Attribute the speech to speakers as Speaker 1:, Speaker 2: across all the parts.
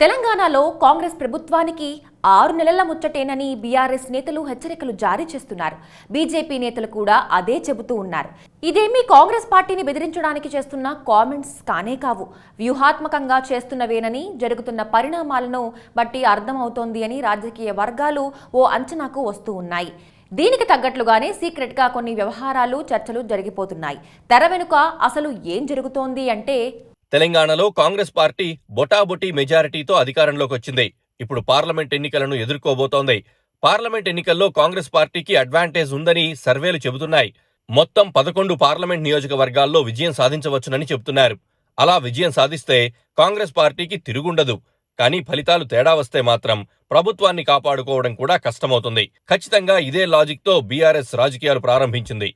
Speaker 1: తెలంగాణలో కాంగ్రెస్ ప్రభుత్వానికి 6 నెలల ముచ్చటేనని బీఆర్ఎస్ నేతలు హెచ్చరికలు జారీ చేస్తున్నారు. బీజేపీ నేతలు కూడా అదే చెబుతూ ఉన్నారు. ఇదేమీ కాంగ్రెస్ పార్టీని బెదిరించడానికి చేస్తున్న కామెంట్స్ కానే కావు, వ్యూహాత్మకంగా చేస్తున్నవేనని జరుగుతున్న పరిణామాలను బట్టి అర్థమవుతోంది అని రాజకీయ వర్గాలు ఓ అంచనాకు వస్తూ ఉన్నాయి. దీనికి తగ్గట్లుగానే సీక్రెట్ గా కొన్ని వ్యవహారాలు చర్చలు జరిగిపోతున్నాయి. తెర వెనుక అసలు ఏం జరుగుతోంది అంటే,
Speaker 2: తెలంగాణలో కాంగ్రెస్ పార్టీ బొటాబొటీ మెజారిటీతో అధికారంలోకి వచ్చింది. ఇప్పుడు పార్లమెంట్ ఎన్నికలను ఎదుర్కోబోతోంది. పార్లమెంట్ ఎన్నికల్లో కాంగ్రెస్ పార్టీకి అడ్వాంటేజ్ ఉందని సర్వేలు చెబుతున్నాయి. మొత్తం 11 పార్లమెంట్ నియోజకవర్గాల్లో విజయం సాధించవచ్చునని చెబుతున్నారు. అలా విజయం సాధిస్తే కాంగ్రెస్ పార్టీకి తిరుగుండదు. కానీ ఫలితాలు తేడా వస్తే మాత్రం ప్రభుత్వాన్ని కాపాడుకోవడం కూడా కష్టమవుతుంది. ఖచ్చితంగా ఇదే లాజిక్తో బీఆర్ఎస్ రాజకీయాలు ప్రారంభించింది.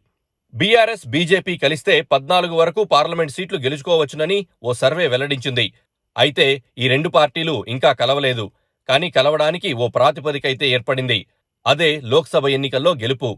Speaker 2: బీఆర్ఎస్, బీజేపీ కలిస్తే 14 వరకు పార్లమెంట్ సీట్లు గెలుచుకోవచ్చునని ఓ సర్వే వెల్లడించింది. అయితే ఈ రెండు పార్టీలు ఇంకా కలవలేదు. కానీ కలవడానికి ఓ ప్రాతిపదిక అయితే ఏర్పడింది. అదే లోక్సభ ఎన్నికల్లో గెలుపు.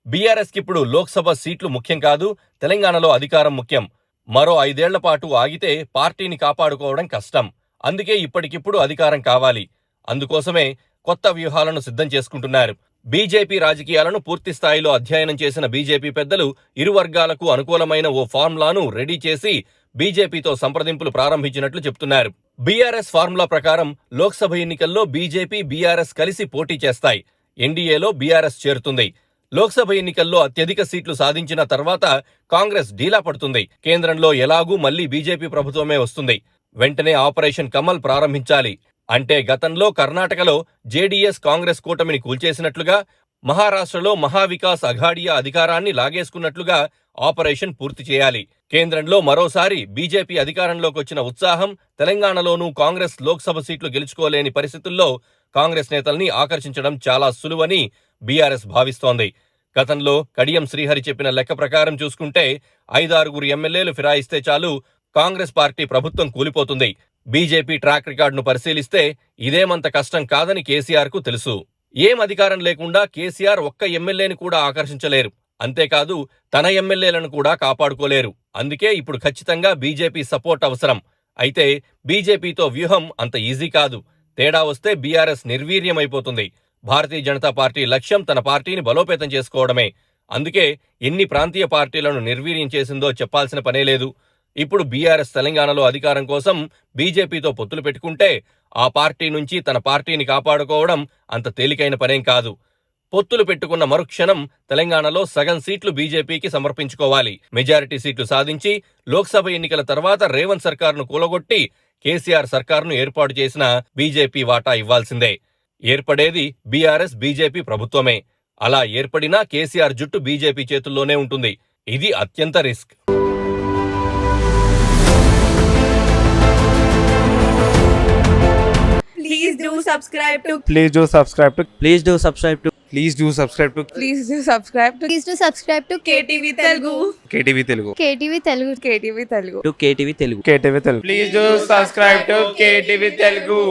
Speaker 2: బీఆర్ఎస్కిప్పుడు లోక్సభ సీట్లు ముఖ్యం కాదు, తెలంగాణలో అధికారం ముఖ్యం. మరో 5 ఏళ్ల పాటు ఆగితే పార్టీని కాపాడుకోవడం కష్టం. అందుకే ఇప్పటికిప్పుడు అధికారం కావాలి. అందుకోసమే కొత్త వ్యూహాలను సిద్ధం చేసుకుంటున్నారు. బీజేపీ రాజకీయాలను పూర్తి స్థాయిలో అధ్యయనం చేసిన బీజేపీ పెద్దలు ఇరు వర్గాలకు అనుకూలమైన ఓ ఫార్ములాను రెడీ చేసి బీజేపీతో సంప్రదింపులు ప్రారంభించినట్లు చెప్తున్నారు. బీఆర్ఎస్ ఫార్ములా ప్రకారం లోక్సభ ఎన్నికల్లో బీజేపీ, బీఆర్ఎస్ కలిసి పోటీ చేస్తాయి. ఎన్డీఏలో బీఆర్ఎస్ చేరుతుంది. లోక్సభ ఎన్నికల్లో అత్యధిక సీట్లు సాధించిన తర్వాత కాంగ్రెస్ డీలా పడుతుంది. కేంద్రంలో ఎలాగూ మళ్లీ బీజేపీ ప్రభుత్వమే వస్తుంది. వెంటనే ఆపరేషన్ కమల్ ప్రారంభించాలి. అంటే గతంలో కర్ణాటకలో జేడీఎస్ కాంగ్రెస్ కూటమిని కూల్చేసినట్లుగా, మహారాష్ట్రలో మహావికాస్ అఘాడియా అధికారాన్ని లాగేసుకున్నట్లుగా ఆపరేషన్ పూర్తి చేయాలి. కేంద్రంలో మరోసారి బీజేపీ అధికారంలోకి వచ్చిన ఉత్సాహం, తెలంగాణలోనూ కాంగ్రెస్ లోక్సభ సీట్లు గెలుచుకోలేని పరిస్థితుల్లో కాంగ్రెస్ నేతల్ని ఆకర్షించడం చాలా సులువని బీఆర్ఎస్ భావిస్తోంది. గతంలో కడియం శ్రీహరి చెప్పిన లెక్క ప్రకారం చూసుకుంటే 5-6 ఎమ్మెల్యేలు ఫిరాయిస్తే చాలు కాంగ్రెస్ పార్టీ ప్రభుత్వం కూలిపోతుంది. బీజేపీ ట్రాక్ రికార్డును పరిశీలిస్తే ఇదేమంత కష్టం కాదని కేసీఆర్ కు తెలుసు. ఏం అధికారం లేకుండా కేసీఆర్ ఒక్క ఎమ్మెల్యేని కూడా ఆకర్షించలేరు. అంతేకాదు తన ఎమ్మెల్యేలను కూడా కాపాడుకోలేరు. అందుకే ఇప్పుడు ఖచ్చితంగా బీజేపీ సపోర్ట్ అవసరం. అయితే బీజేపీతో వ్యూహం అంత ఈజీ కాదు. తేడా వస్తే బీఆర్ఎస్ నిర్వీర్యమైపోతుంది. భారతీయ జనతా పార్టీ లక్ష్యం తన పార్టీని బలోపేతం చేసుకోవడమే. అందుకే ఎన్ని ప్రాంతీయ పార్టీలను నిర్వీర్యం చేసిందో చెప్పాల్సిన పనేలేదు. ఇప్పుడు బీఆర్ఎస్ తెలంగాణలో అధికారం కోసం బీజేపీతో పొత్తులు పెట్టుకుంటే ఆ పార్టీ నుంచి తన పార్టీని కాపాడుకోవడం అంత తేలికైన పనేం కాదు. పొత్తులు పెట్టుకున్న మరుక్షణం తెలంగాణలో సగం సీట్లు బీజేపీకి సమర్పించుకోవాలి. మెజారిటీ సీట్లు సాధించి లోక్సభ ఎన్నికల తర్వాత రేవంత్ సర్కార్ను కూలగొట్టి కేసీఆర్ సర్కార్ను ఏర్పాటు చేసిన బీజేపీ వాటా ఇవ్వాల్సిందే. ఏర్పడేది బీఆర్ఎస్, బీజేపీ ప్రభుత్వమే. అలా ఏర్పడినా కేసీఆర్ జుట్టు బీజేపీ చేతుల్లోనే ఉంటుంది. ఇది అత్యంత risk.
Speaker 3: Please do subscribe to
Speaker 4: Please do subscribe to
Speaker 5: Please do subscribe to
Speaker 4: Please do subscribe to
Speaker 3: Please do subscribe to
Speaker 6: Please do subscribe to
Speaker 3: KTV Telugu.
Speaker 4: KTV Telugu.
Speaker 6: KTV Telugu.
Speaker 3: KTV Telugu.
Speaker 5: KTV Telugu.
Speaker 4: KTV Telugu. Please do subscribe to KTV Telugu.